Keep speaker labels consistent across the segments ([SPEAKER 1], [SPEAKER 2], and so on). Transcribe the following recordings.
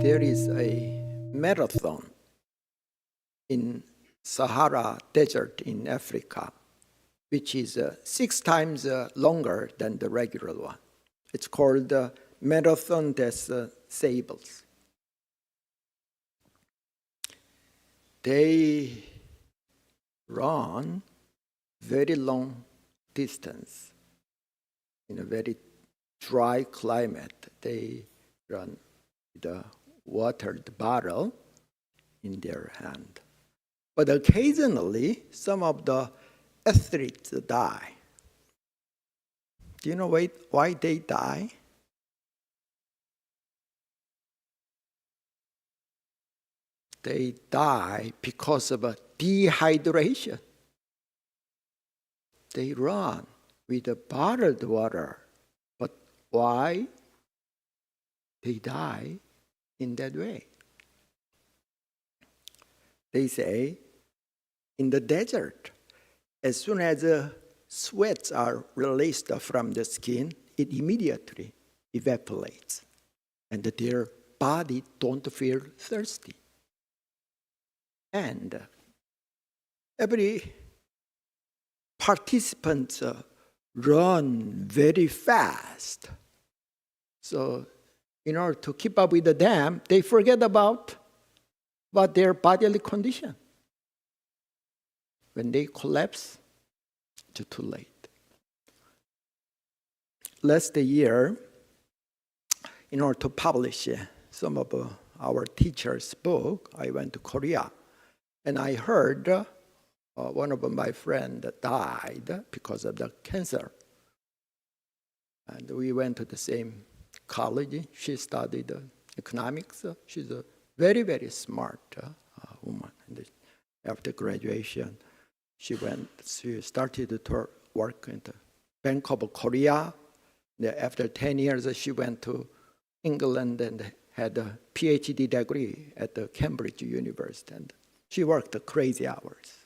[SPEAKER 1] there is a marathon in Sahara Desert in Africa, which is 6 times longer than the regular one. It's called Marathon des Sables. They run very long distance in a very dry climate. They run with a watered bottle in their hand. But occasionally, some of the athletes die. Do you know why they die? They die because of a dehydration. They run with a bottled water. But why they die in that way? They say, in the desert, as soon as sweats are released from the skin, it immediately evaporates, and their body don't feel thirsty. And every participant run very fast. So in order to keep up with them, they forget about their bodily condition. When they collapse, it's too late. Last year, in order to publish some of our teachers' book, I went to Korea. And I heard one of my friends died because of the cancer. And we went to the same college. She studied economics. She's a very, very smart woman. And after graduation, she started to work in the Bank of Korea. After 10 years, she went to England and had a PhD degree at the Cambridge University. And she worked crazy hours.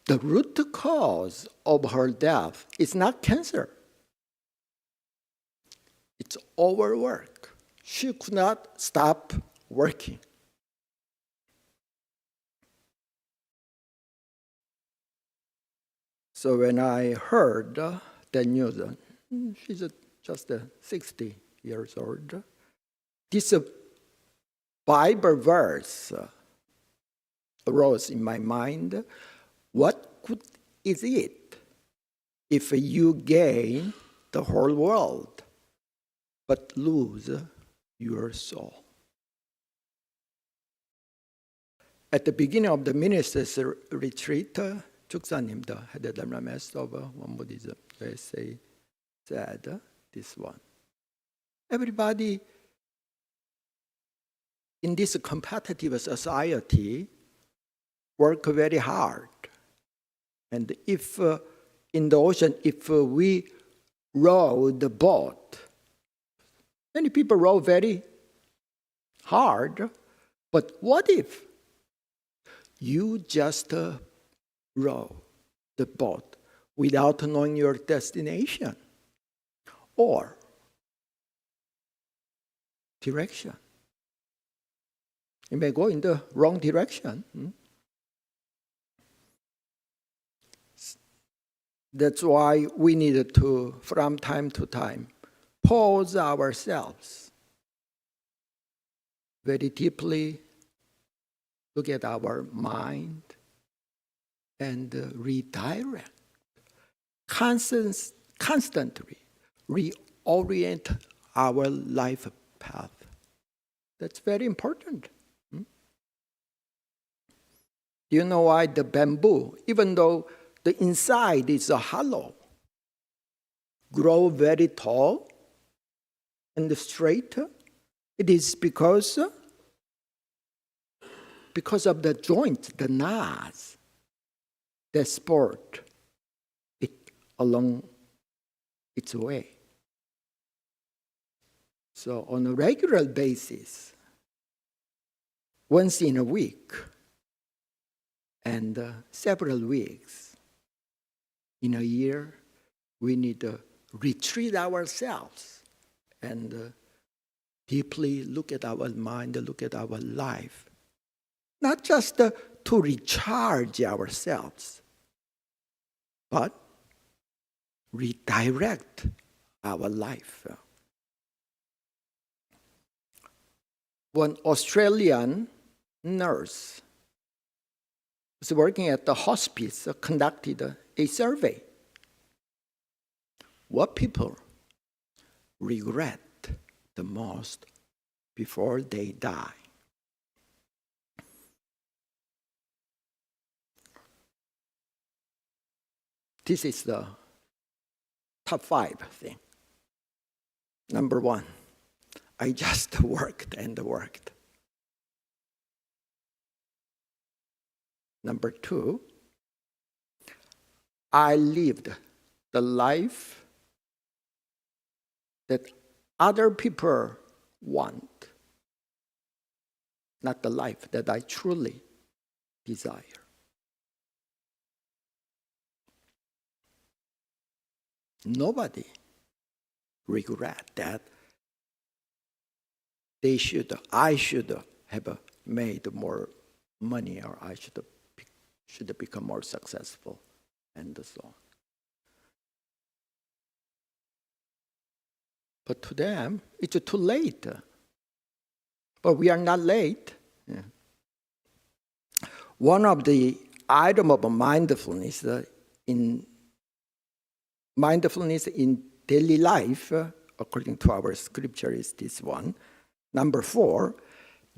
[SPEAKER 1] The root cause of her death is not cancer. It's overwork. She could not stop working. So when I heard the news, she's just 60 years old, this Bible verse arose in my mind. What good is it if you gain the whole world but lose your soul? At the beginning of the minister's retreat, 축사님, the head of the Dharma master of One Buddhism, USA, said this one. Everybody in this competitive society work very hard. And if in the ocean, if we row the boat, many people row very hard, but what if you just row the boat without knowing your destination or direction? You may go in the wrong direction. That's why we need to, from time to time, pause ourselves very deeply, look at our mind, and redirect. Constantly reorient our life path. That's very important. Do you know why the bamboo, even though the inside is hollow, grow very tall and straight? It is because of the joint, the knots, that support it along its way. So on a regular basis, once in a week, and several weeks in a year, we need to retreat ourselves and deeply look at our mind, look at our life. Not just to recharge ourselves, but redirect our life. One Australian nurse was working at the hospice conducted a survey. What people regret the most before they die? This is the top 5 thing. Number 1, I just worked and worked. Number 2, I lived the life that other people want, not the life that I truly desire. Nobody regret that I should have made more money, or I should become more successful, and so on. But to them, it's too late. But we are not late. Yeah. One of the items of mindfulness in daily life, according to our scripture, is this one. Number 4,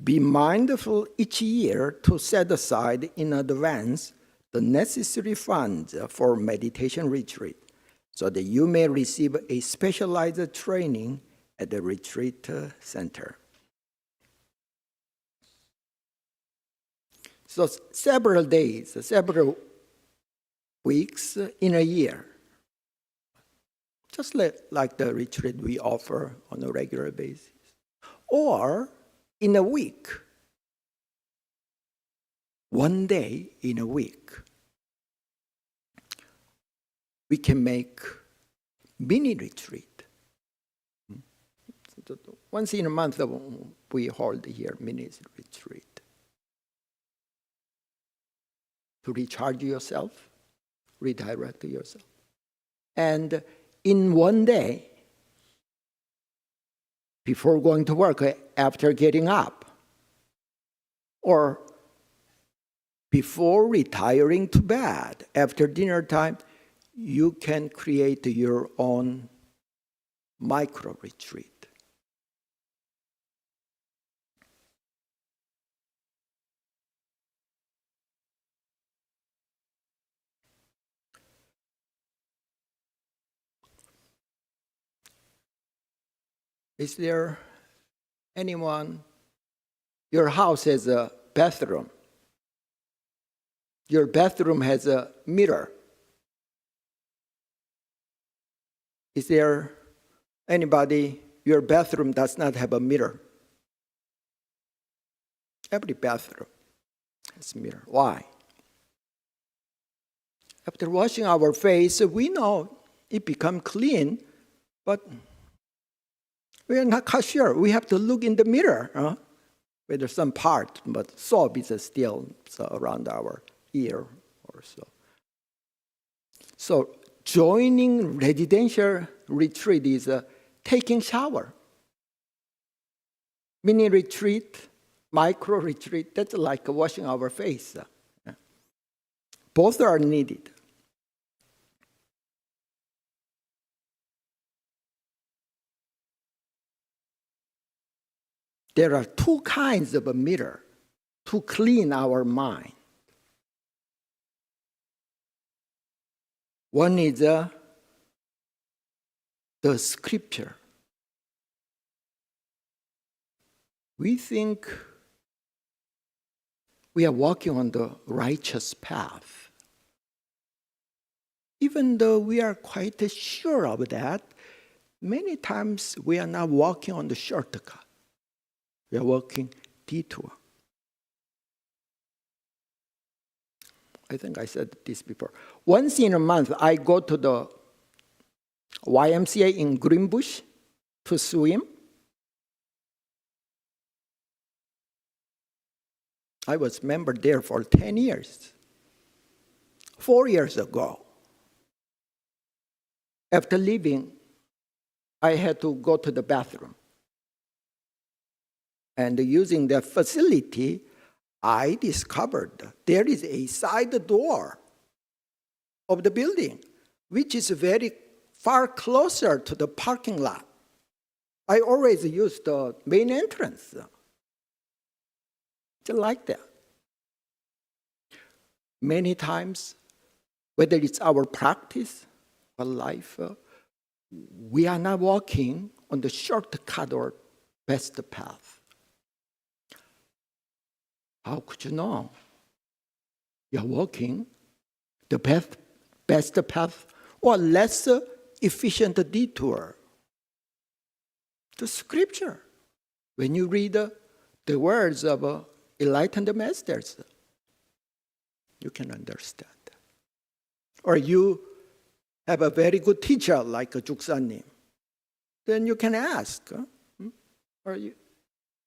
[SPEAKER 1] be mindful each year to set aside in advance the necessary funds for meditation retreat, so that you may receive a specialized training at the retreat center. So several days, several weeks in a year, just like the retreat we offer on a regular basis. Or in a week, one day in a week, we can make mini retreat. Once in a month, we hold here mini retreat. To recharge yourself, redirect yourself. And in one day, before going to work, after getting up, or before retiring to bed, after dinner time, you can create your own micro retreat. Is there anyone, your house has a bathroom. Your bathroom has a mirror. Is there anybody, your bathroom does not have a mirror? Every bathroom has a mirror. Why? After washing our face, we know it becomes clean, but we are not sure. We have to look in the mirror, whether some part, but soap is still around our ear or so. So joining residential retreat is taking shower. Mini retreat, micro retreat, that's like washing our face. Both are needed. There are 2 kinds of a mirror to clean our mind. One is the scripture. We think we are walking on the righteous path. Even though we are quite sure of that, many times we are not walking on the shortcut. We are walking detour. I think I said this before. Once in a month, I go to the YMCA in Greenbush to swim. I was member there for 10 years. 4 years ago, after leaving, I had to go to the bathroom. And using the facility, I discovered there is a side door of the building, which is very far closer to the parking lot. I always use the main entrance. Just like that. Many times, whether it's our practice or life, we are not walking on the shortcut or best path. How could you know? You're walking the best path or less efficient detour. The scripture. When you read the words of enlightened masters, you can understand. Or you have a very good teacher like Juksa님, then you can ask. Or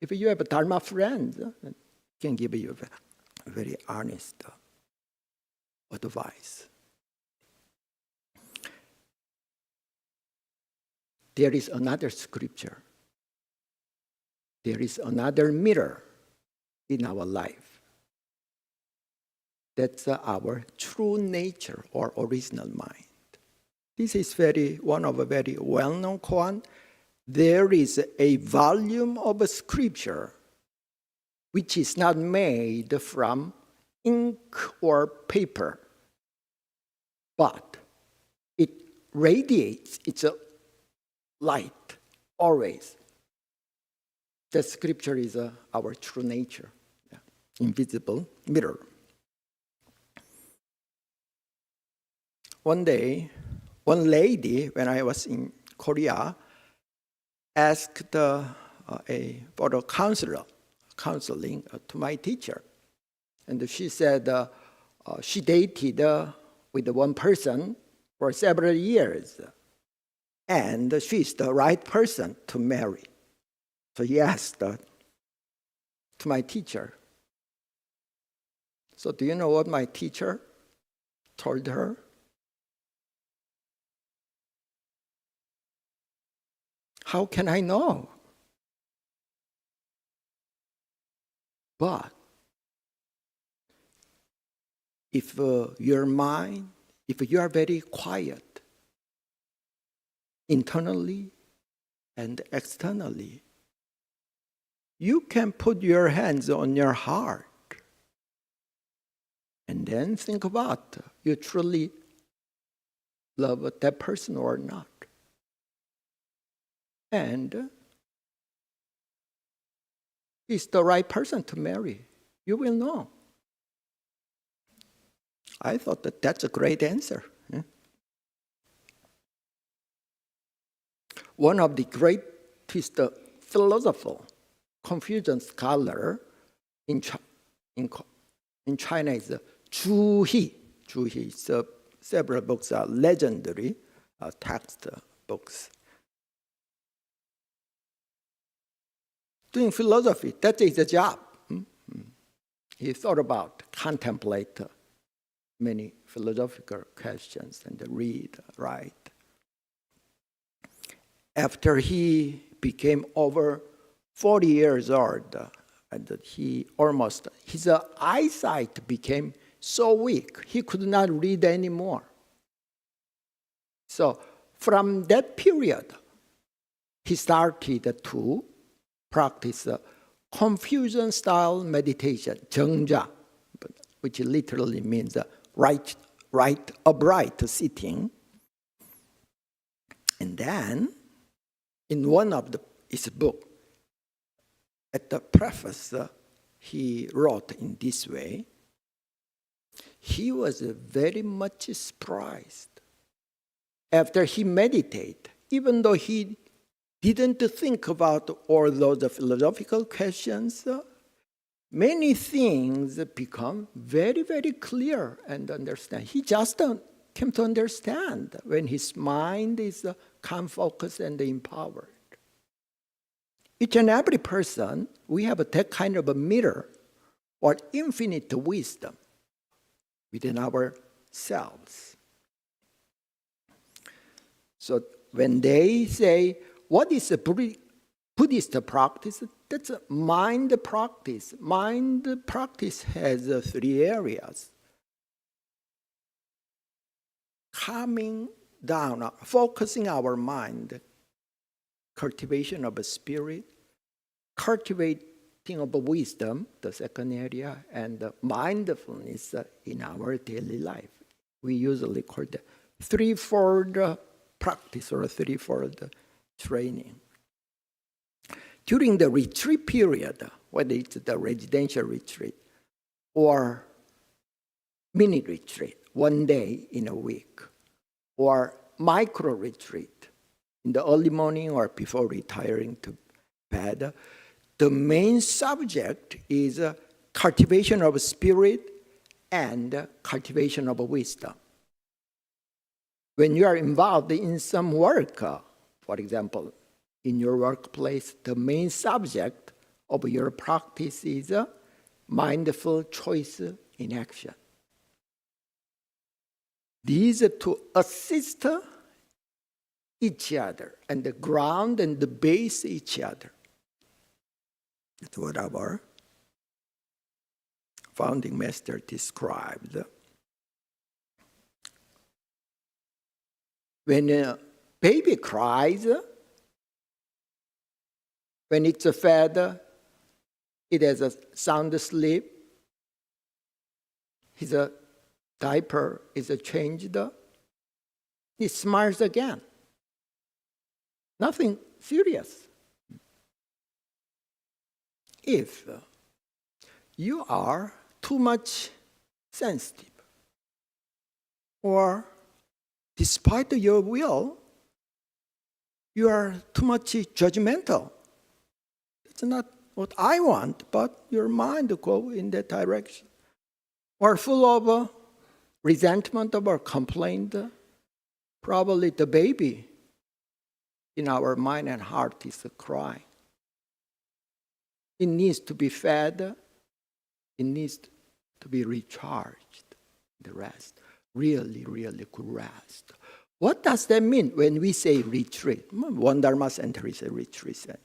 [SPEAKER 1] if you have a Dharma friend, can give you a very honest advice. There is another scripture. There is another mirror in our life. That's our true nature or original mind. This is one of a very well-known koan. There is a volume of a scripture which is not made from ink or paper, but it radiates its light always. The scripture is our true nature, invisible mirror. One day, one lady, when I was in Korea, asked for a counseling to my teacher. And she said she dated with one person for several years, and she's the right person to marry. So he asked to my teacher. So do you know what my teacher told her? How can I know? But if your mind, if you are very quiet, internally and externally, you can put your hands on your heart and then think about you truly love that person or not. And he's the right person to marry. You will know. I thought that's a great answer. One of the greatest philosopher, Confucian scholar in China is Zhu He. Zhu He. Several books are legendary text books. Doing philosophy, that is a job. He thought about, contemplate many philosophical questions and read, write. After he became over 40 years old, and his eyesight became so weak, he could not read anymore. So from that period, he started to practice Confucian-style meditation, 정자, which literally means right, upright sitting. And then, in one of his books, at the preface, he wrote in this way, he was very much surprised. After he meditated, even though he didn't think about all those philosophical questions, many things become very, very clear and understand. He just came to understand when his mind is calm, focused, and empowered. Each and every person, we have that kind of a mirror or infinite wisdom within ourselves. So when they say, what is a Buddhist practice? That's a mind practice. Mind practice has 3 areas. Calming down, focusing our mind, cultivation of a spirit, cultivating of wisdom, the second area, and mindfulness in our daily life. We usually call it threefold practice or threefold training. During the retreat period, whether it's the residential retreat or mini retreat, 1 day in a week, or micro retreat in the early morning or before retiring to bed, the main subject is cultivation of spirit and cultivation of wisdom. When you are involved in some work, for example, in your workplace, the main subject of your practice is mindful choice in action. These are to assist each other and the ground and the base each other. That's what our founding master described. When a baby cries, when it's fed, it has a sound sleep, his diaper is changed, he smiles again. Nothing serious. If you are too much sensitive, or despite your will, you are too much judgmental. It's not what I want, but your mind go in that direction. Or full of resentment or complaint, probably the baby in our mind and heart is crying. It needs to be fed. It needs to be recharged. The rest, really, really good rest. What does that mean when we say retreat? One Dharma Center is a retreat center.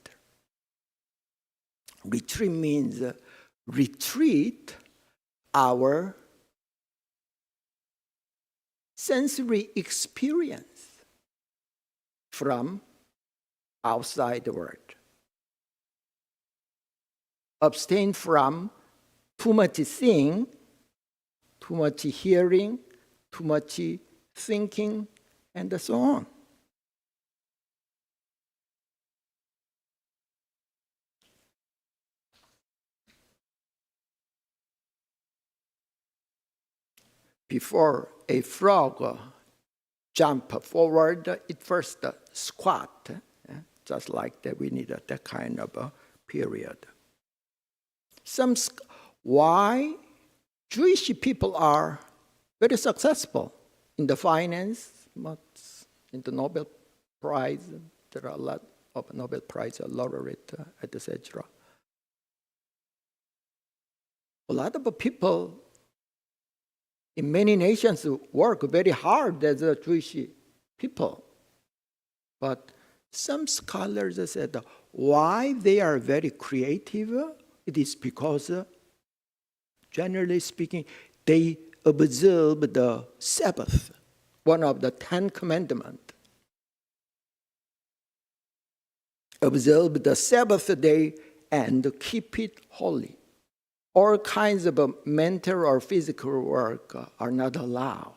[SPEAKER 1] Retreat means retreat our sensory experience from outside the world. Abstain from too much seeing, too much hearing, too much thinking, and so on. Before a frog jump forward, it first squat. Just like that, we need that kind of a period. Why Jewish people are very successful in the finance, in the Nobel Prize. There are a lot of Nobel Prize laureate, etc. A lot of people in many nations work very hard as a Jewish people. But some scholars said why they are very creative, it is because, generally speaking, they observe the Sabbath, one of the 10 commandments. Observe the Sabbath day and keep it holy. All kinds of mental or physical work are not allowed.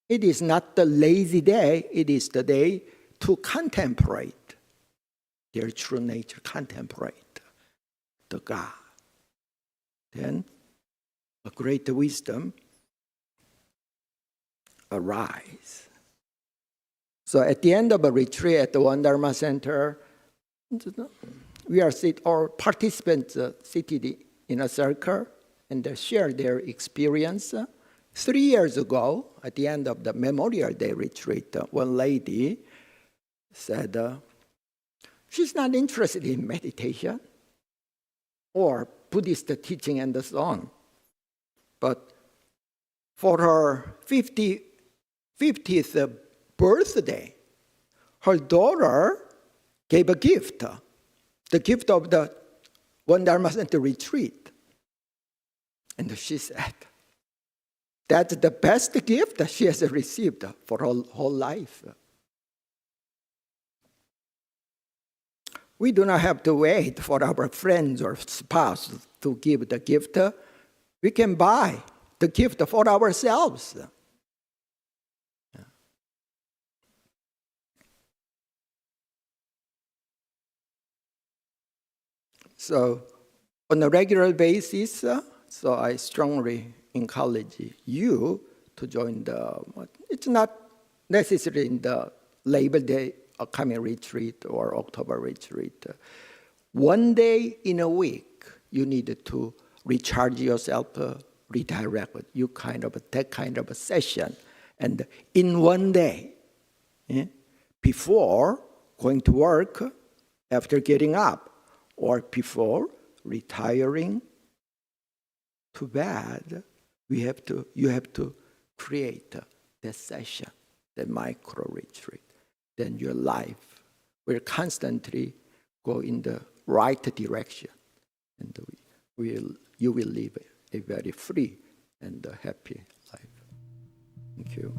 [SPEAKER 1] It is not the lazy day, it is the day to contemplate their true nature, contemplate the God. Then a great wisdom arise. So at the end of a retreat at the One Dharma Center, we are all participants seated in a circle and they share their experience. 3 years ago, at the end of the Memorial Day retreat, one lady said she's not interested in meditation. or Buddhist teaching and so on. But for her 50th birthday, her daughter gave a gift, the gift of the One Dharma Center retreat. And she said, that's the best gift she has received for her whole life. We do not have to wait for our friends or spouse to give the gift. We can buy the gift for ourselves. So on a regular basis, so I strongly encourage you to join it's not necessarily in the Labor Day coming retreat or October retreat. One day in a week, you need to recharge yourself, redirect that kind of a session. And in one day, before going to work, after getting up, or before retiring to bed, you have to create that session, that micro retreat. Then your life will constantly go in the right direction, and you will live a very free and happy life. Thank you.